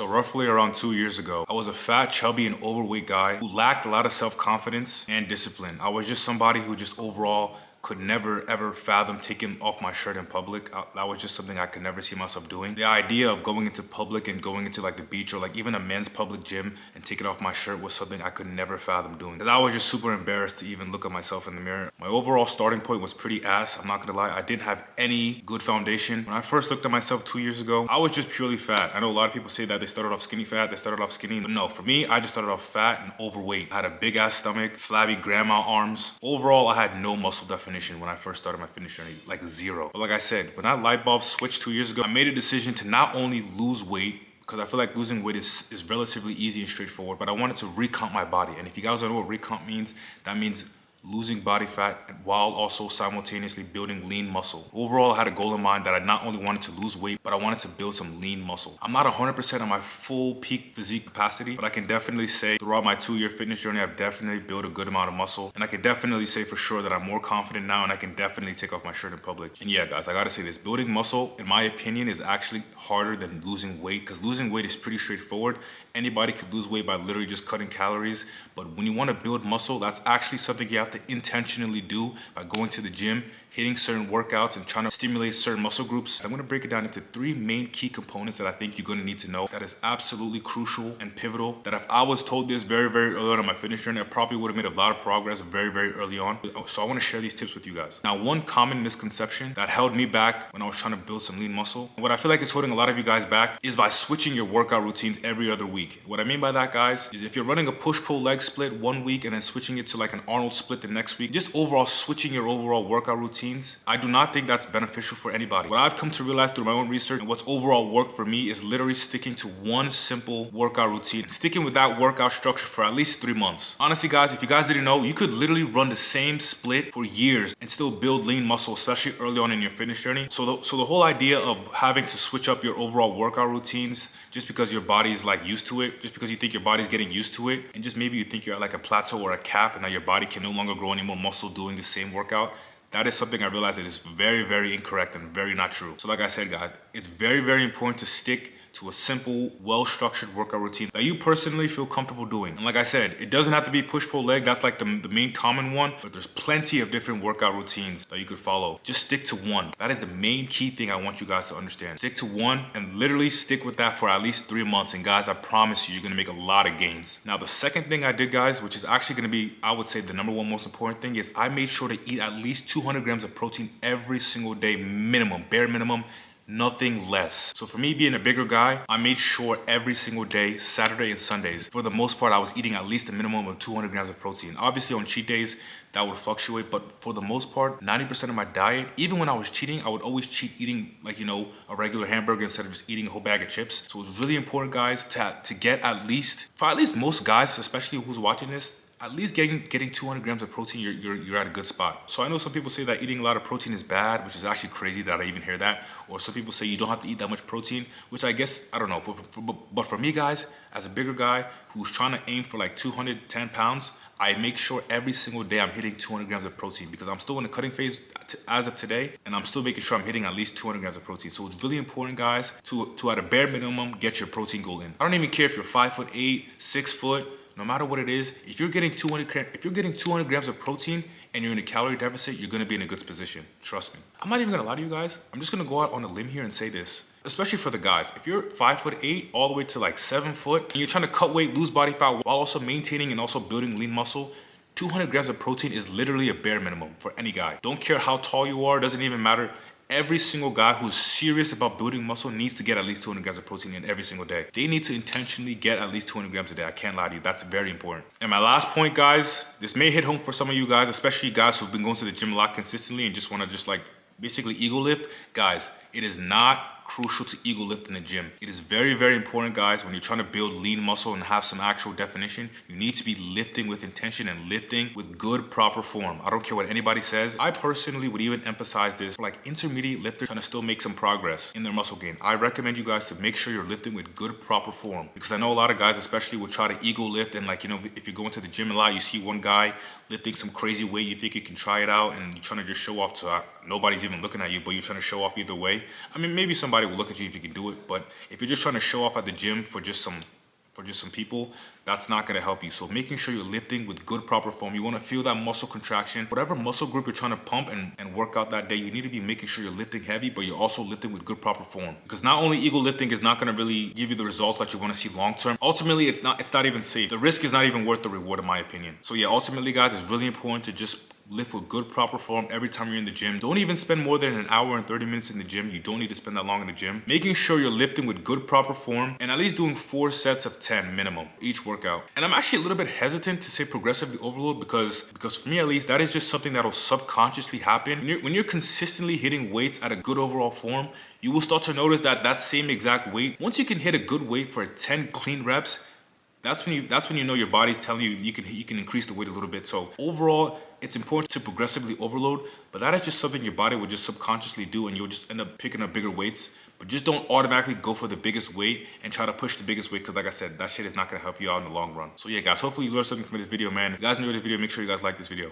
So roughly around 2 years ago, I was a fat, chubby, and overweight guy who lacked a lot of self-confidence and discipline. I was just somebody who just overall could never ever fathom taking off my shirt in public. That was just something I could never see myself doing. The idea of going into public and going into like the beach or like even a men's public gym and taking off my shirt was something I could never fathom doing. Cause I was just super embarrassed to even look at myself in the mirror. My overall starting point was pretty ass, I'm not gonna lie. I didn't have any good foundation. When I first looked at myself 2 years ago, I was just purely fat. I know a lot of people say that they started off skinny fat, they started off skinny, but no, for me, I just started off fat and overweight. I had a big ass stomach, flabby grandma arms. Overall, I had no muscle definition when I first started my fitness journey, like zero. But like I said, when that light bulb switched 2 years ago, I made a decision to not only lose weight, because I feel like losing weight is relatively easy and straightforward, but I wanted to recomp my body. And if you guys don't know what recomp means, that means losing body fat while also simultaneously building lean muscle. Overall, I had a goal in mind that I not only wanted to lose weight, but I wanted to build some lean muscle. I'm not 100% on my full peak physique capacity, but I can definitely say throughout my 2-year fitness journey, I've definitely built a good amount of muscle. And I can definitely say for sure that I'm more confident now and I can definitely take off my shirt in public. And yeah, guys, I gotta say this, building muscle, in my opinion, is actually harder than losing weight, because losing weight is pretty straightforward. Anybody could lose weight by literally just cutting calories. But when you wanna build muscle, that's actually something you have to intentionally do by going to the gym, hitting certain workouts and trying to stimulate certain muscle groups. I'm gonna break it down into 3 main key components that I think you're gonna need to know that is absolutely crucial and pivotal, that if I was told this very, very early on in my fitness journey, I probably would have made a lot of progress very, very early on. So I wanna share these tips with you guys. Now, one common misconception that held me back when I was trying to build some lean muscle, and what I feel like is holding a lot of you guys back, is by switching your workout routines every other week. What I mean by that, guys, is if you're running a push-pull leg split one week and then switching it to like an Arnold split the next week, just overall switching your overall workout routines, I do not think that's beneficial for anybody. What I've come to realize through my own research and what's overall worked for me is literally sticking to one simple workout routine and sticking with that workout structure for at least 3 months. Honestly, guys, if you guys didn't know, you could literally run the same split for years and still build lean muscle, especially early on in your fitness journey. So the whole idea of having to switch up your overall workout routines just because your body's like used to it, just because you think your body's getting used to it, and just maybe you think you're at like a plateau or a cap and that your body can no longer grow any more muscle doing the same workout, that is something I realized that is very, very incorrect and very not true. So like I said, guys, it's very, very important to stick to a simple, well-structured workout routine that you personally feel comfortable doing. And like I said, it doesn't have to be push-pull leg. That's like the main common one, but there's plenty of different workout routines that you could follow. Just stick to one. That is the main key thing I want you guys to understand. Stick to one and literally stick with that for at least 3 months. And guys, I promise you, you're gonna make a lot of gains. Now, the second thing I did, guys, which is actually gonna be, I would say, the number one most important thing, is I made sure to eat at least 200 grams of protein every single day, minimum, bare minimum, nothing less. So for me being a bigger guy, I made sure every single day, Saturday and Sundays, for the most part, I was eating at least a minimum of 200 grams of protein. Obviously on cheat days, that would fluctuate, but for the most part, 90% of my diet, even when I was cheating, I would always cheat eating like, a regular hamburger instead of just eating a whole bag of chips. So it's really important, guys, to get at least, for at least most guys, especially who's watching this, at least getting 200 grams of protein, you're at a good spot. So I know some people say that eating a lot of protein is bad, which is actually crazy that I even hear that. Or some people say you don't have to eat that much protein, which I guess, I don't know. But for me, guys, as a bigger guy who's trying to aim for like 210 pounds, I make sure every single day I'm hitting 200 grams of protein because I'm still in the cutting phase as of today, and I'm still making sure I'm hitting at least 200 grams of protein. So it's really important, guys, to at a bare minimum, get your protein goal in. I don't even care if you're 5'8", 6 foot, no matter what it is, if you're getting 200 grams of protein and you're in a calorie deficit, you're gonna be in a good position. Trust me. I'm not even gonna lie to you guys. I'm just gonna go out on a limb here and say this, especially for the guys. If you're 5'8", all the way to like 7 foot, and you're trying to cut weight, lose body fat, while also maintaining and also building lean muscle, 200 grams of protein is literally a bare minimum for any guy. Don't care how tall you are, doesn't even matter. Every single guy who's serious about building muscle needs to get at least 200 grams of protein in every single day. They need to intentionally get at least 200 grams a day. I can't lie to you. That's very important. And my last point, guys, this may hit home for some of you guys, especially guys who've been going to the gym a lot consistently and just want to like basically ego lift. Guys, it is not crucial to ego lift in the gym. It is very, very important, guys, when you're trying to build lean muscle and have some actual definition, you need to be lifting with intention and lifting with good, proper form. I don't care what anybody says. I personally would even emphasize this for like intermediate lifters trying to still make some progress in their muscle gain. I recommend you guys to make sure you're lifting with good, proper form, because I know a lot of guys especially will try to ego lift, and like, if you go into the gym a lot, you see one guy lifting some crazy weight, you think you can try it out, and you're trying to just show off to nobody's even looking at you, but you're trying to show off either way. I mean, maybe somebody somebody will look at you if you can do it. But if you're just trying to show off at the gym for just some people, that's not going to help you. So making sure you're lifting with good proper form. You want to feel that muscle contraction. Whatever muscle group you're trying to pump and work out that day, you need to be making sure you're lifting heavy, but you're also lifting with good proper form. Because not only ego lifting is not going to really give you the results that you want to see long term, ultimately it's not even safe. The risk is not even worth the reward, in my opinion. So yeah, ultimately guys, it's really important to just lift with good proper form every time you're in the gym. Don't even spend more than an hour and 30 minutes in the gym. You don't need to spend that long in the gym. Making sure you're lifting with good proper form and at least doing 4 sets of 10 minimum each workout. And I'm actually a little bit hesitant to say progressively overload because for me at least, that is just something that'll subconsciously happen. When you're consistently hitting weights at a good overall form, you will start to notice that same exact weight, once you can hit a good weight for 10 clean reps, that's when you know your body's telling you you can increase the weight a little bit. So overall, it's important to progressively overload, but that is just something your body will just subconsciously do, and you'll just end up picking up bigger weights. But just don't automatically go for the biggest weight and try to push the biggest weight, because like I said, that shit is not gonna help you out in the long run. So yeah guys, hopefully you learned something from this video, man. If you guys enjoyed this video, make sure you guys like this video.